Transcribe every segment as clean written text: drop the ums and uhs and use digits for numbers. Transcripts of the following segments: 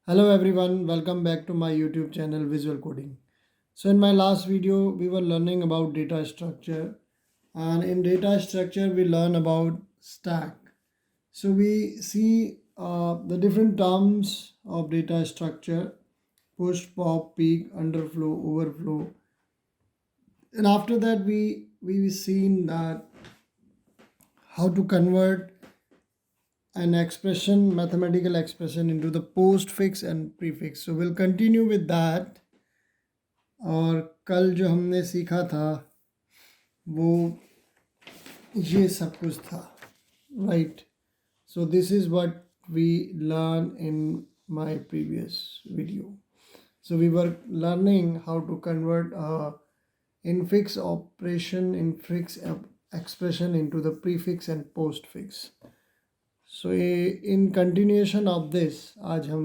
Hello everyone, welcome back to my YouTube channel Visual Coding. So in my last video we were learning about data structure, and in data structure we learn about stack. So we see the different terms of data structure: push, pop, peak, underflow, overflow. And after that we seen that how to convert an expression, mathematical expression, into the postfix and prefix. So we'll continue with that. और कल जो हमने सीखा था वो ये सब कुछ था, right. So this is what we learned in my previous video. So we were learning how to convert infix operation, infix expression into the prefix and postfix. So in continuation of this, आज हम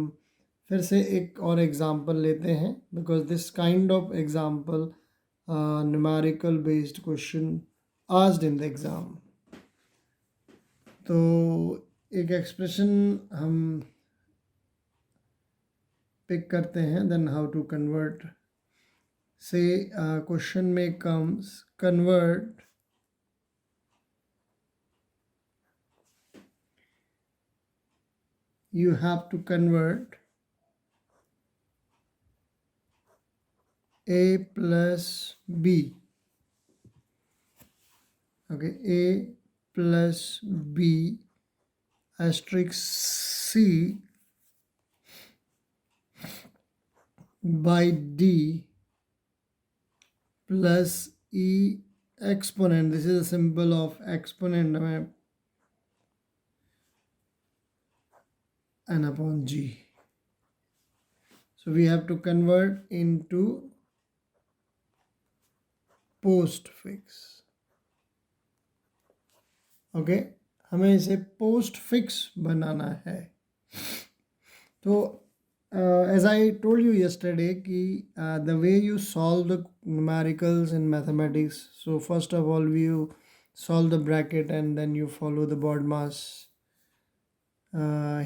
फिर से एक और example लेते हैं, because this kind of example numerical based question asked in the exam. तो एक एक्सप्रेशन हम पिक करते हैं, देन हाउ टू कन्वर्ट. से क्वेश्चन में comes convert you have to convert a plus b. Okay, a plus b asterisk c by d plus e exponent. This is a symbol of exponent n upon g. So we have to convert into postfix. Okay, हमें इसे postfix बनाना है. तो as I told you yesterday कि the way you solve the numericals in mathematics, so first of all you solve the bracket and then you follow the BODMAS.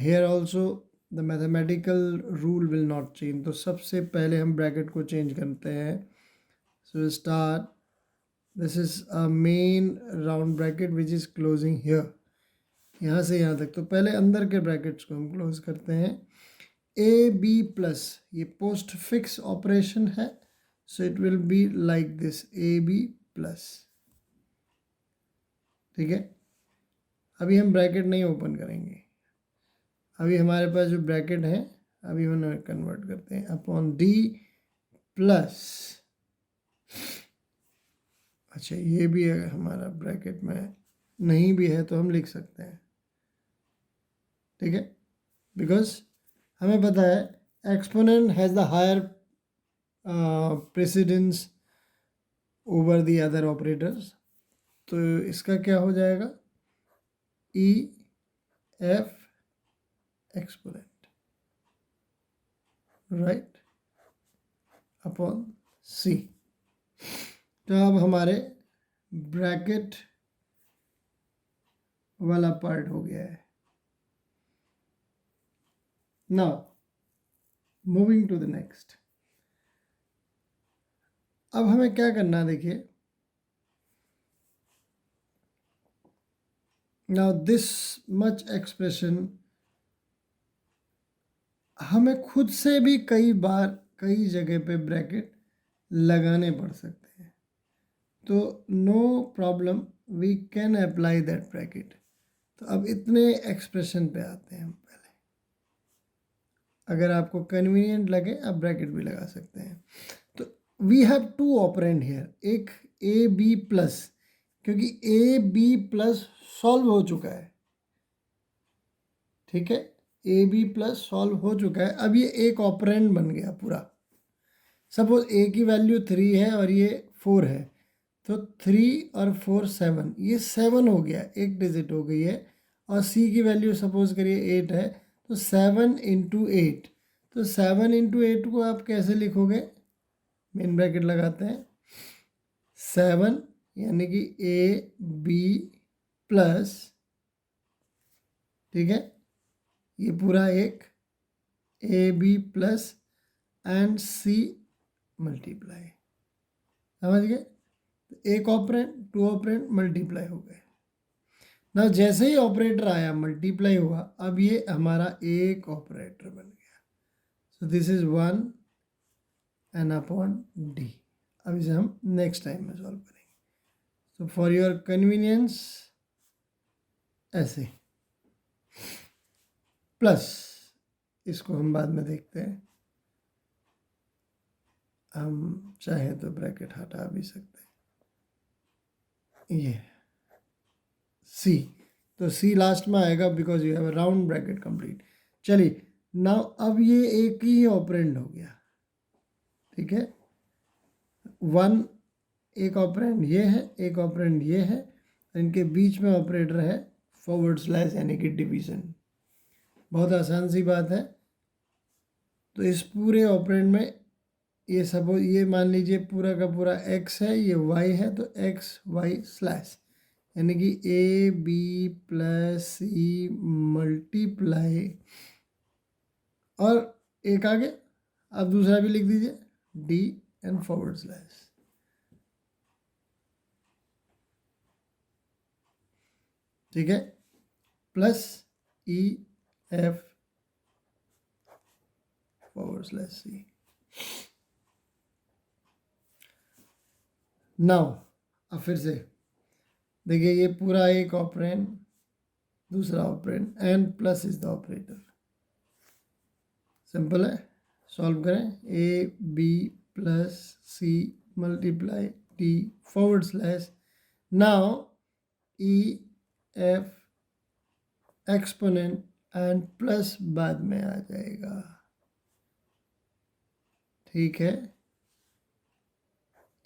Here also the mathematical rule will not change. तो सबसे पहले हम bracket को change करते हैं. So start, this is a main round bracket which is closing here, यहाँ से यहाँ तक. तो पहले अंदर के ब्रैकेट्स को हम क्लोज करते हैं. ए बी प्लस, ये पोस्ट फिक्स ऑपरेशन है, so it will be like this, A B plus. ठीक है, अभी हम ब्रैकेट नहीं ओपन करेंगे. अभी हमारे पास जो ब्रैकेट है अभी हम कन्वर्ट करते हैं अपॉन डी प्लस. अच्छा, ये भी अगर हमारा ब्रैकेट में नहीं भी है तो हम लिख सकते हैं. ठीक है, बिकॉज हमें पता है exponent has the higher precedence over the other operators. तो इसका क्या हो जाएगा, E F exponent, right, upon C. तो अब हमारे ब्रैकेट वाला पार्ट हो गया है. Now moving to the next. अब हमें क्या करना है, देखिए. नाउ दिस मच एक्सप्रेशन हमें खुद से भी कई बार कई जगह पे ब्रैकेट लगाने पड़ सकते हैं. तो no problem, we can apply that bracket. तो अब इतने एक्सप्रेशन पे आते हैं हम पहले. अगर आपको कन्वीनियंट लगे आप ब्रैकेट भी लगा सकते हैं. तो we have two operand here, एक ए बी प्लस, क्योंकि ए बी प्लस सॉल्व हो चुका है. ठीक है, ए बी प्लस सॉल्व हो चुका है. अब ये एक ऑपरेंड बन गया पूरा. सपोज ए की वैल्यू 3 है और ये 4 है, तो 3 और 4 7, ये 7 हो गया, एक डिजिट हो गई है. और सी की वैल्यू सपोज करिए 8 है, तो 7 इंटू 8. तो 7 इंटू 8 को आप कैसे लिखोगे, मेन ब्रैकेट लगाते हैं. 7 यानी कि ए बी प्लस, ठीक है, ये पूरा एक A B plus and C multiply. समझ गए? एक ऑपरेंड, टू ऑपरेंड, मल्टीप्लाई हो गए ना। जैसे ही ऑपरेटर आया मल्टीप्लाई हुआ, अब ये हमारा एक ऑपरेटर बन गया। So this is 1 N upon D. अब इसे हम नेक्स्ट टाइम में सॉल्व करेंगे। सो फॉर योर कन्वीनियंस ऐसे प्लस, इसको हम बाद में देखते हैं, हम चाहे तो ब्रैकेट हटा भी सकते हैं। ये सी, तो सी लास्ट में आएगा because you have a round bracket complete. चलिए नाउ अब ये एक ही ऑपरेंड हो गया, ठीक है। 1 एक ऑपरेंड ये है, एक ऑपरेंड ये है, इनके बीच में ऑपरेटर है फॉरवर्ड स्लैश यानी कि डिवीजन। बहुत आसान सी बात है। तो इस पूरे ऑपरेंड में ये सपोज ये मान लीजिए पूरा का पूरा x है, ये y है, तो x y स्लैश यानी कि A B plus C multiply, और एक आगे अब दूसरा भी लिख दीजिए डी एंड फॉरवर्ड स्लैश। ठीक है, plus E F forward slash C. Now अब फिर से देखिए, ये पूरा एक ऑपरेंड, दूसरा operand, and plus is the operator. Simple है, सॉल्व करें। A B plus C multiply D forward slash. Now E F exponent and plus बाद में आ जाएगा, ठीक है,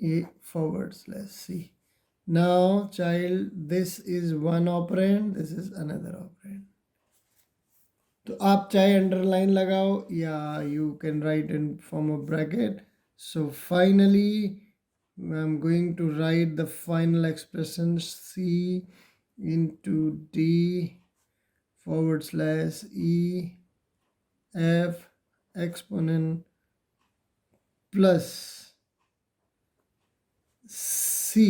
A forward slash C. Now child, this is one operand, this is another operand. तो आप चाहे अंडरलाइन लगाओ या you can write in form of bracket. So finally I am going to write the final expression C into d forward slash e f exponent plus c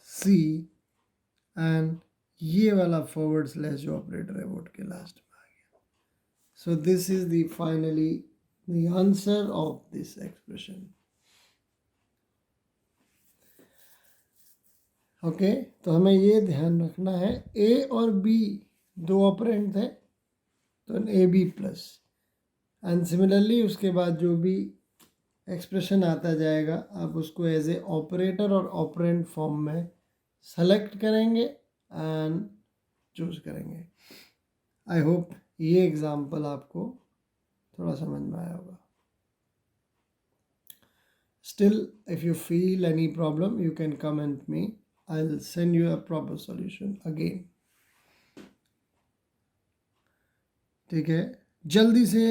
c and ये वाला forward slash जो operator है वो के last में आ गया। So this is the finally the answer of this expression. Okay, तो हमें ये ध्यान रखना है, ए और बी दो ऑपरेंड थे, तो A B plus, and similarly उसके बाद जो भी एक्सप्रेशन आता जाएगा आप उसको एज ए ऑपरेटर और ऑपरेंड फॉर्म में सेलेक्ट करेंगे एंड चूज करेंगे। आई होप ये एग्जाम्पल आपको थोड़ा समझ में आया होगा। Still if you feel any problem you can comment me, I will send you a proper solution again. ठीक है, जल्दी से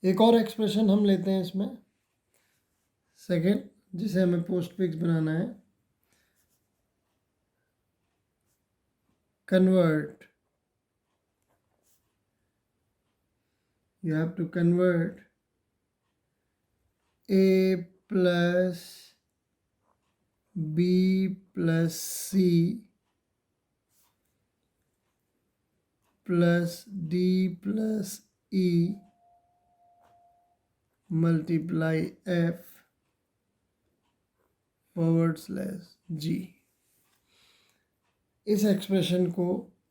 एक और एक्सप्रेशन हम लेते हैं इसमें, सेकेंड, जिसे हमें पोस्ट फिक्स बनाना है। Convert, you have to convert a plus b plus c plus d plus e multiply f forward slash g। इस एक्सप्रेशन को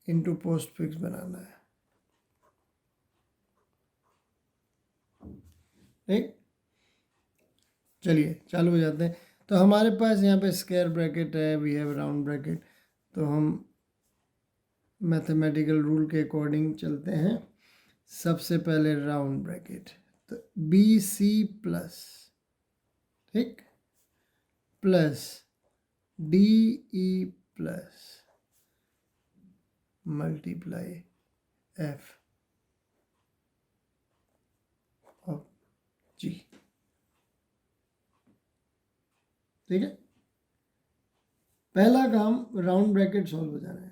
इनटू पोस्ट फिक्स बनाना है, ठीक। चलिए चालू हो जाते हैं। तो हमारे पास यहाँ पे स्क्वायर ब्रैकेट है, वी हैव राउंड ब्रैकेट, तो हम मैथमेटिकल रूल के अकॉर्डिंग चलते हैं। सबसे पहले राउंड ब्रैकेट, तो बी सी प्लस, ठीक, plus D E plus multiply F of G. ठीक है, पहला काम राउंड ब्रैकेट सॉल्व हो जाना है।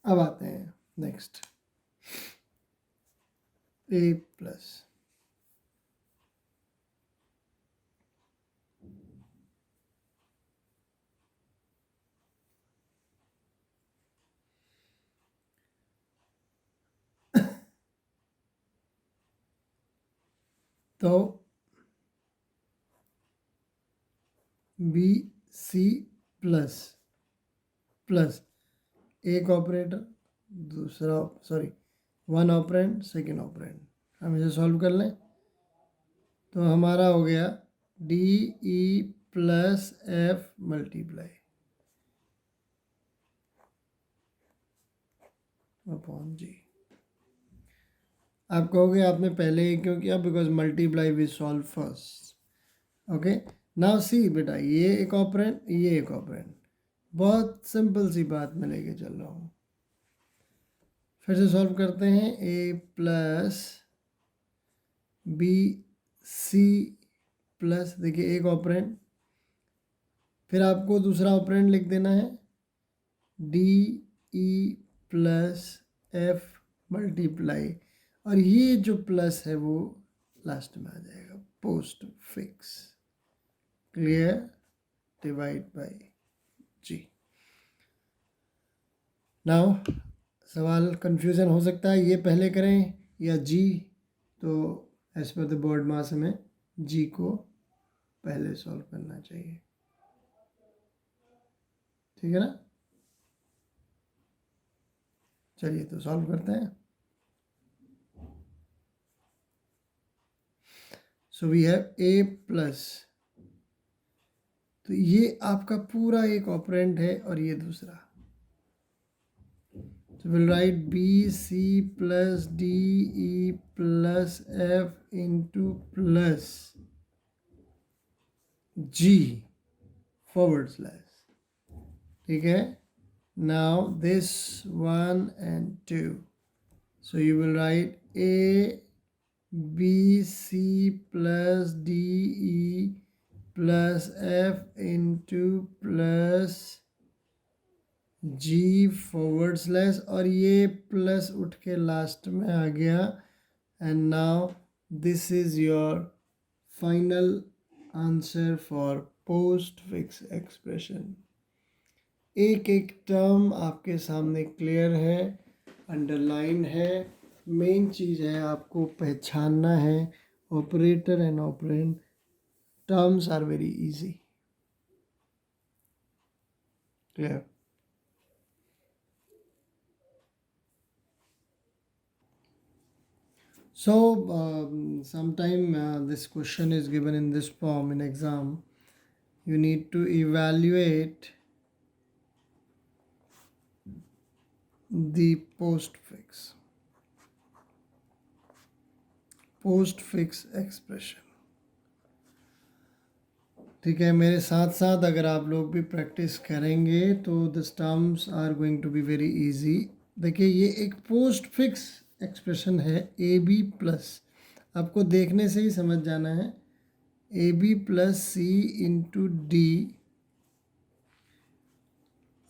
अब आते हैं नेक्स्ट, ए प्लस तो बी सी प्लस प्लस एक ऑपरेटर, दूसरा sorry one operand second operand, हम इसे सॉल्व कर लें तो हमारा हो गया D E plus F multiply upon G. आप कहोगे आपने पहले ही क्यों किया, because multiply we solve first. Okay, now C बेटा, ये एक ऑपरेंड ये एक ऑपरेंड, बहुत सिंपल सी बात मैं लेके चल रहा हूँ। फिर से सॉल्व करते हैं, ए प्लस बी सी प्लस, देखिए एक ऑपरेंड, फिर आपको दूसरा ऑपरेंड लिख देना है D E plus F multiply, और ये जो प्लस है वो लास्ट में आ जाएगा, postfix, clear, divide by G. Now सवाल कंफ्यूजन हो सकता है, ये पहले करें या जी, तो एज पर द बोर्ड मास हमें जी को पहले सॉल्व करना चाहिए, ठीक है ना। चलिए तो सॉल्व करते हैं। So we have A plus, तो ये आपका पूरा एक ऑपरेंड है और ये दूसरा, तो will write B C plus D E plus F into plus G forward slash, ठीक है। Now this one and two, so you will write A B C plus D E plus F into plus G forward slash, और ये plus उठ के last में आ गया, and now this is your final answer for postfix expression. एक एक term आपके सामने क्लियर है, अंडरलाइन है, मेन चीज़ है आपको पहचानना है operator and operand, terms are very easy, clear. So sometime this question is given in this form in exam. You need to evaluate the postfix expression, ठीक है। मेरे साथ साथ अगर आप लोग भी प्रैक्टिस करेंगे तो this terms are going to be very easy. देखिए ये एक पोस्ट फिक्स एक्सप्रेशन है, ए बी प्लस, आपको देखने से ही समझ जाना है, A B plus C into D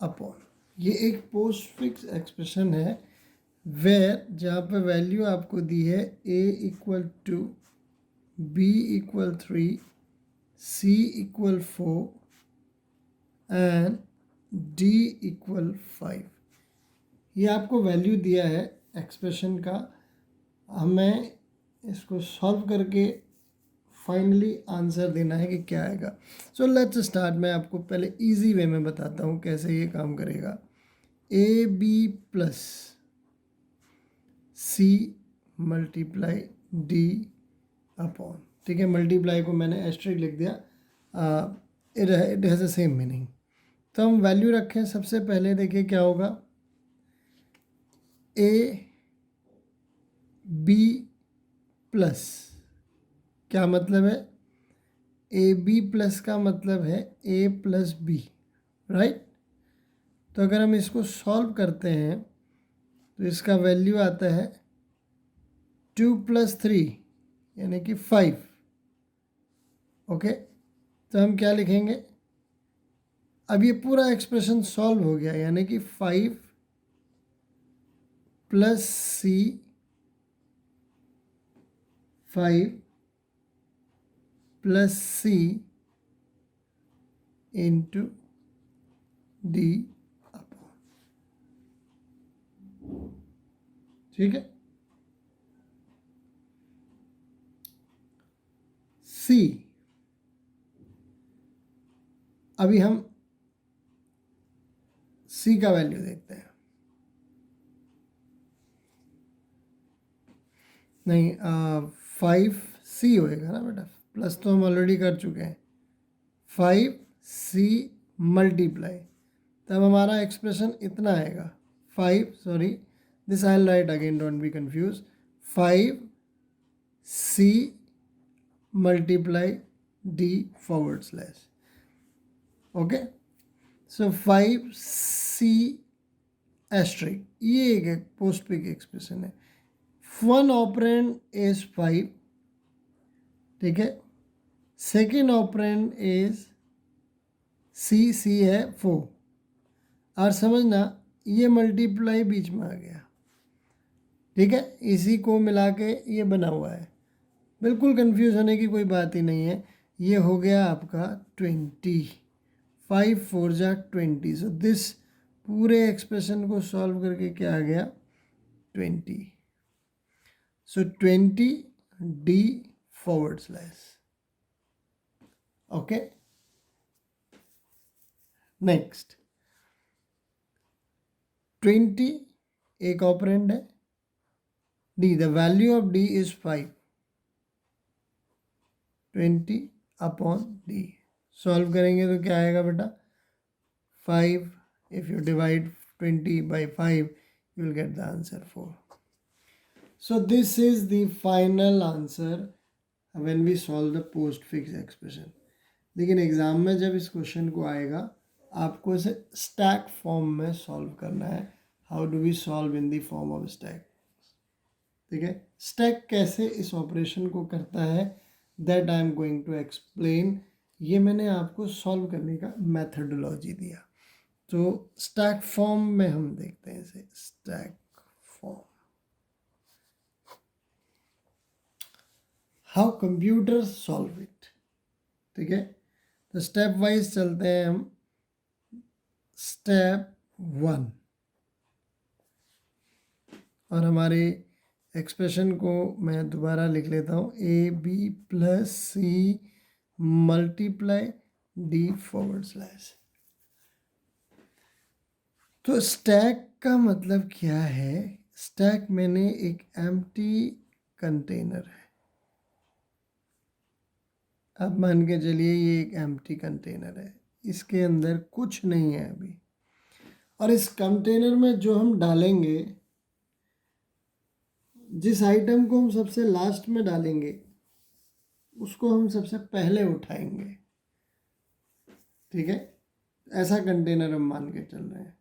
upon, ये एक पोस्ट फिक्स एक्सप्रेशन है वेयर, जहाँ पे वैल्यू आपको दी है A equal to, B equal 3, C equal 4 and D equal 5। ये आपको वैल्यू दिया है एक्सप्रेशन का, हमें इसको सॉल्व करके फाइनली आंसर देना है कि क्या आएगा। सो लेट्स स्टार्ट, मैं आपको पहले इजी वे में बताता हूँ कैसे ये काम करेगा। A B plus C multiply D upon, ठीक है, मल्टीप्लाई को मैंने एस्ट्रिक लिख दिया, it has the same meaning. तो हम वैल्यू रखें, सबसे पहले देखिए क्या होगा, ए बी प्लस, क्या मतलब है, ए बी प्लस का मतलब है ए प्लस बी, राइट। तो अगर हम इसको सॉल्व करते हैं तो इसका वैल्यू आता है 2 + 3 यानी कि 5, ओके, तो हम क्या लिखेंगे, अब ये पूरा एक्सप्रेशन सॉल्व हो गया, यानी कि 5 प्लस सी 5 plus C into D upon, ठीक है। सी, अभी हम सी का वैल्यू देखते हैं। नहीं, 5 सी होएगा ना बेटा, प्लस तो हम ऑलरेडी कर चुके हैं। 5 सी मल्टीप्लाई, तब हमारा एक्सप्रेशन इतना आएगा, 5, sorry this I write again, don't be confuse, 5 C multiply D forward slash, okay. So 5 C asterisk, ये एक पोस्ट पिक एक्सप्रेशन है। वन ऑपरेंड इज 5, ठीक है। Second operand is C, C है 4, और समझना ये मल्टीप्लाई बीच में आ गया, ठीक है। इसी को मिला के ये बना हुआ है, बिल्कुल कंफ्यूज होने की कोई बात ही नहीं है। ये हो गया आपका 20, 5 4 जा 20, सो दिस पूरे एक्सप्रेशन को सॉल्व करके क्या आ गया, 20। सो 20 D forward slash, okay. Next 20 एक ऑपरेंड है, D, the value of D is 5, 20 upon D, solve करेंगे तो क्या आएगा बेटा, 5, if you divide 20 by 5 you will get the answer 4. So this is the final answer when we solve the postfix expression. लेकिन exam में जब इस question को आएगा आपको इसे स्टैक फॉर्म में सॉल्व करना है। How do we solve in the form of stack, ठीक है। स्टैक कैसे इस ऑपरेशन को करता है, that I am going to explain. ये मैंने आपको सॉल्व करने का मेथडोलॉजी दिया। तो स्टैक फॉर्म में हम देखते हैं इसे, stack form, how computer solve it, ठीक है। तो स्टेप वाइज चलते हैं हम। स्टेप 1, और हमारे एक्सप्रेशन को मैं दोबारा लिख लेता हूँ, A B plus C multiply D forward slash. तो स्टैक का मतलब क्या है, स्टैक मैंने एक एम्प्टी कंटेनर है, अब मान के चलिए ये एक एम्प्टी कंटेनर है, इसके अंदर कुछ नहीं है अभी, और इस कंटेनर में जो हम डालेंगे, जिस आइटम को हम सबसे लास्ट में डालेंगे उसको हम सबसे पहले उठाएंगे, ठीक है। ऐसा कंटेनर हम मान के चल रहे हैं।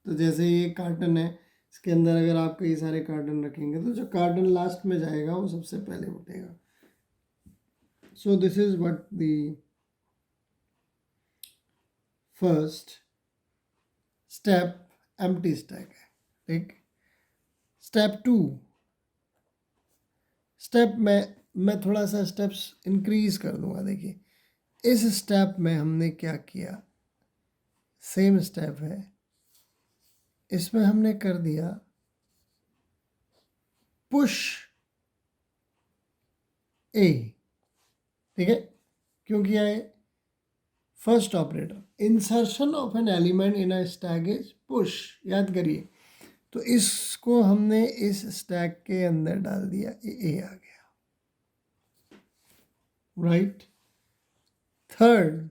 तो जैसे ये कार्टन है, इसके अंदर अगर आप कई सारे कार्टन रखेंगे तो जो कार्टन लास्ट में जाएगा वो सबसे पहले उठेगा। सो this is what the first step empty stack है, ठीक। स्टेप 2, स्टेप में मैं थोड़ा सा स्टेप्स इंक्रीज कर दूंगा। देखिए इस स्टेप में हमने क्या किया, सेम स्टेप है, इसमें हमने कर दिया पुश ए, ठीक है। क्यों किया है, first operator, insertion of an element in a stack is push, याद करिए। तो इसको हमने इस स्टैक के अंदर डाल दिया, ए आ गया, right. Third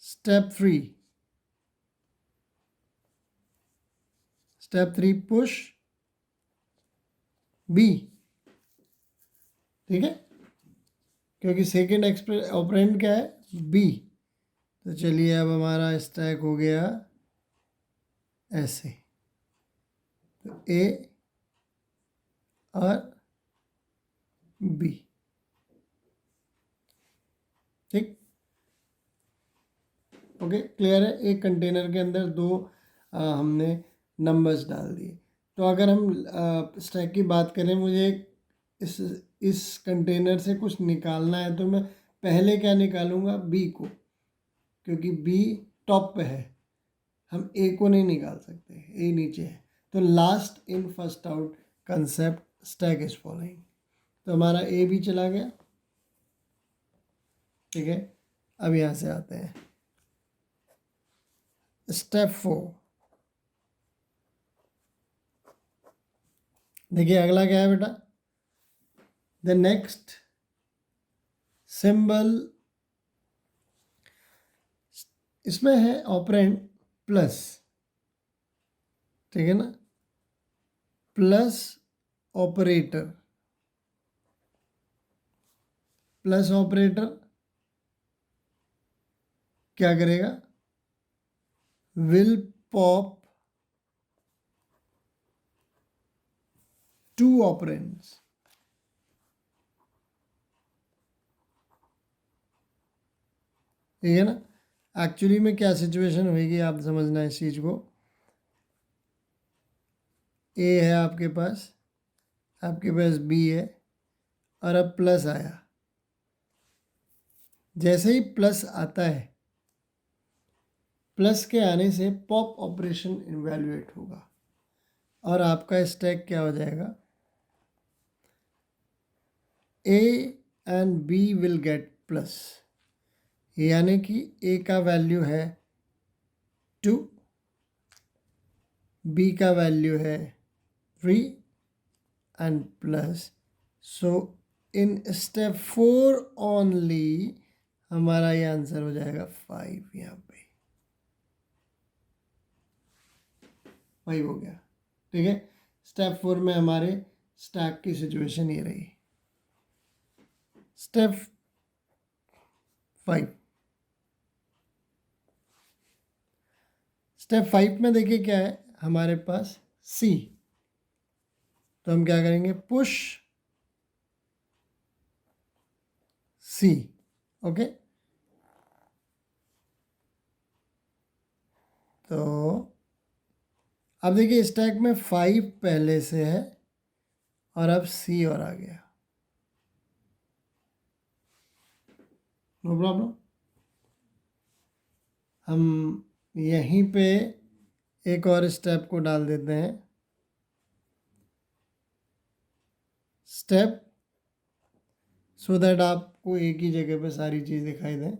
step 3, step 3 push B, ठीक है, क्योंकि सेकेंड ऑपरेंड क्या है, बी। तो चलिए अब हमारा स्टैक हो गया ऐसे, तो ए और बी। ठीक, ओके, क्लियर है। एक कंटेनर के अंदर दो हमने नंबर्स डाल दिए। तो अगर हम स्टैक की बात करें, मुझे इस इस कंटेनर से कुछ निकालना है, तो मैं पहले क्या निकालूंगा, बी को, क्योंकि बी टॉप पे है, हम ए को नहीं निकाल सकते, ए नीचे है। तो last in first out concept stack is following. तो हमारा ए भी चला गया। ठीक है, अब यहाँ से आते हैं स्टेप 4। देखिए अगला क्या है बेटा, द नेक्स्ट सिंबल, इसमें है ऑपरेंड प्लस। ठीक है ना, प्लस ऑपरेटर, प्लस ऑपरेटर क्या करेगा, विल पॉप टू ऑपरेंड्स। ठीक है ना, एक्चुअली में क्या सिचुएशन होगी आप समझना इस चीज को। ए है आपके पास बी है, और अब प्लस आया। जैसे ही प्लस आता है, प्लस के आने से पॉप ऑपरेशन इवैल्यूएट होगा, और आपका स्टैक क्या हो जाएगा, A and B will get plus. यानी कि ए का वैल्यू है 2, बी का वैल्यू है 3 and plus. So in step 4 only हमारा ये आंसर हो जाएगा 5। यहाँ पे 5 हो गया। ठीक है, स्टेप 4 में हमारे स्टैक की सिचुएशन ये रही। स्टेप 5, स्टेप 5 में देखिए क्या है हमारे पास, सी। तो हम क्या करेंगे, पुश सी। ओके, तो अब देखिए स्टैक में 5 पहले से है, और अब सी और आ गया, नो प्रॉब्लम। हम यहीं पे एक और स्टेप को डाल देते हैं, स्टेप, सो दैट आपको एक ही जगह पे सारी चीज़ दिखाई दें।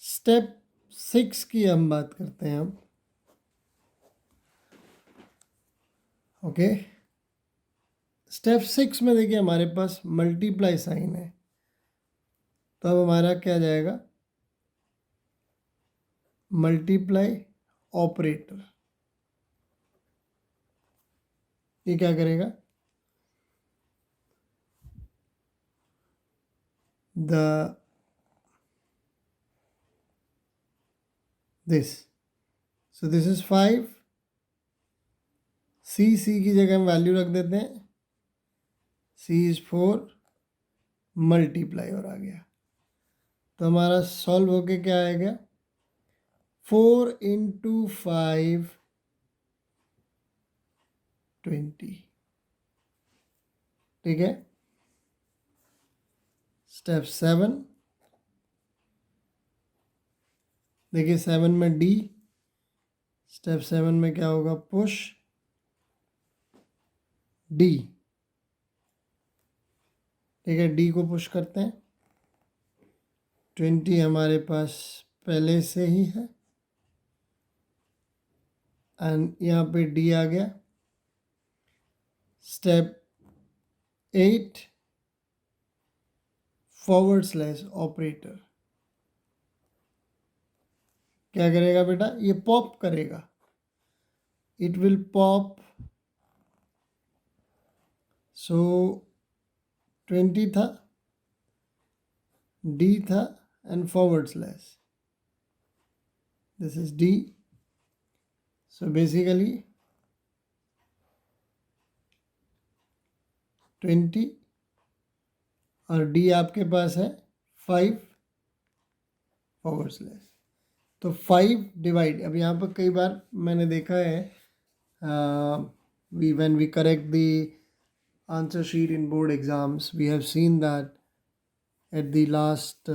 स्टेप 6 की हम बात करते हैं अब। ओके, स्टेप 6 में देखिए हमारे पास मल्टीप्लाई साइन है, तो अब हमारा क्या जाएगा, मल्टीप्लाई ऑपरेटर। ये क्या करेगा, the this, so this is 5, सी की जगह हम वैल्यू रख देते हैं, सी इज 4, मल्टीप्लाई और आ गया। तो हमारा सॉल्व होके क्या आएगा, 4 इंटू 5 20। ठीक है, स्टेप 7, देखिए 7 में डी, स्टेप 7 में क्या होगा, पुश डी। ठीक है, डी को पुश करते हैं, 20 हमारे पास पहले से ही है, एंड यहाँ पे डी आ गया। स्टेप 8, फॉरवर्ड स्लैश ऑपरेटर क्या करेगा बेटा, ये पॉप करेगा, इट विल पॉप। सो 20 था, डी था, and forward slash, this is D. So basically 20 और डी आपके पास है 5 फॉरवर्ड स्लैश। तो 5 डिवाइड, अब यहाँ पर कई बार मैंने देखा है when we correct the answer sheet in board exams, we have seen that at the last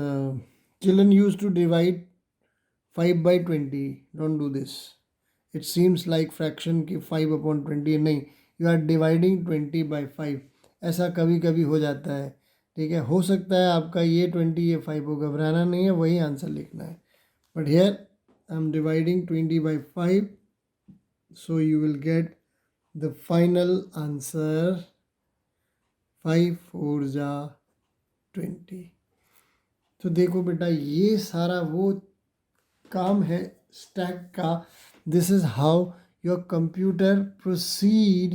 children used to divide 5 by 20. Don't do this. It seems like fraction की 5 upon 20 नहीं, you are dividing 20 by 5. ऐसा कभी कभी हो जाता है, ठीक है। हो सकता है आपका ये 20 ये 5 हो, घबराना नहीं है, वही आंसर लिखना है। But here I am dividing 20 by 5, so you will get the final answer 5 4 जा 20। तो देखो बेटा, ये सारा वो काम है स्टैक का। This is how your computer proceed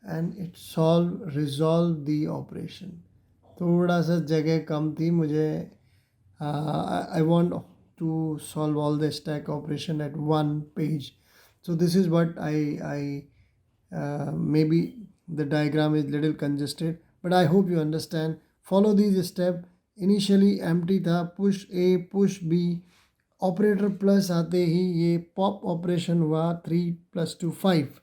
and it resolve the operation. थोड़ा सा जगह कम थी मुझे, I want to solve all the stack operation at one page. So this is what I maybe the diagram is little congested, but I hope you understand. Follow these steps. Initially empty था, push A push B, operator plus आते ही ये pop operation हुआ, 3 + 2 5।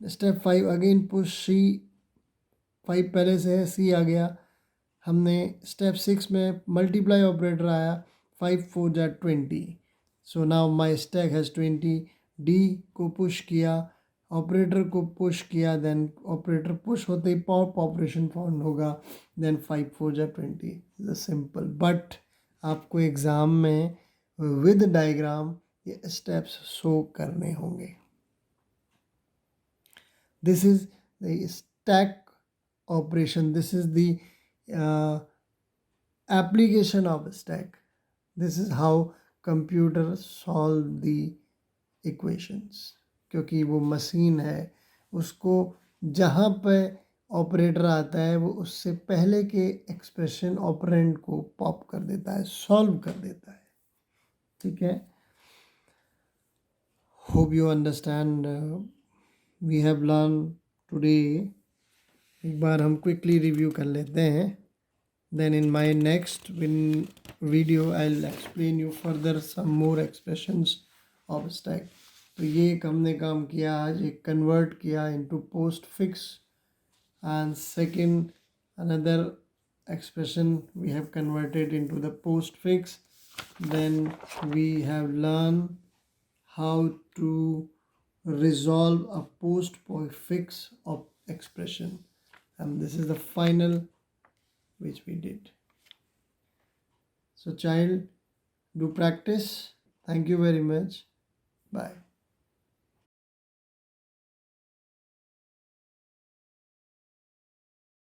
Step 5 again push C, 5 पहले से है, C आ गया। हमने step 6 में मल्टीप्लाई ऑपरेटर आया, 5 4 जा 20। So now my stack has 20। D को पुश किया, ऑपरेटर को पुश किया, देन ऑपरेटर पुश होते ही पॉप ऑपरेशन फाउंड होगा, देन 5 4 जा 20। इज सिंपल, बट आपको एग्ज़ाम में विद डायग्राम ये स्टेप्स शो करने होंगे। This is the stack operation. This is the application of a stack. This is how computer solve the equations. क्योंकि वो machine है, उसको जहाँ पे ऑपरेटर आता है वो उससे पहले के एक्सप्रेशन ऑपरेंड को पॉप कर देता है, सॉल्व कर देता है, ठीक है। Hope you understand. We have learn today, एक बार हम क्विकली रिव्यू कर लेते हैं, then in my next video I will explain you further some more expressions of stack. तो ये एक हमने काम किया आज, एक कन्वर्ट किया into postfix, and second another expression we have converted into the postfix. Then we have learn how to resolve a post fix of expression, and this is the final which we did. So child, do practice. Thank you very much. Bye.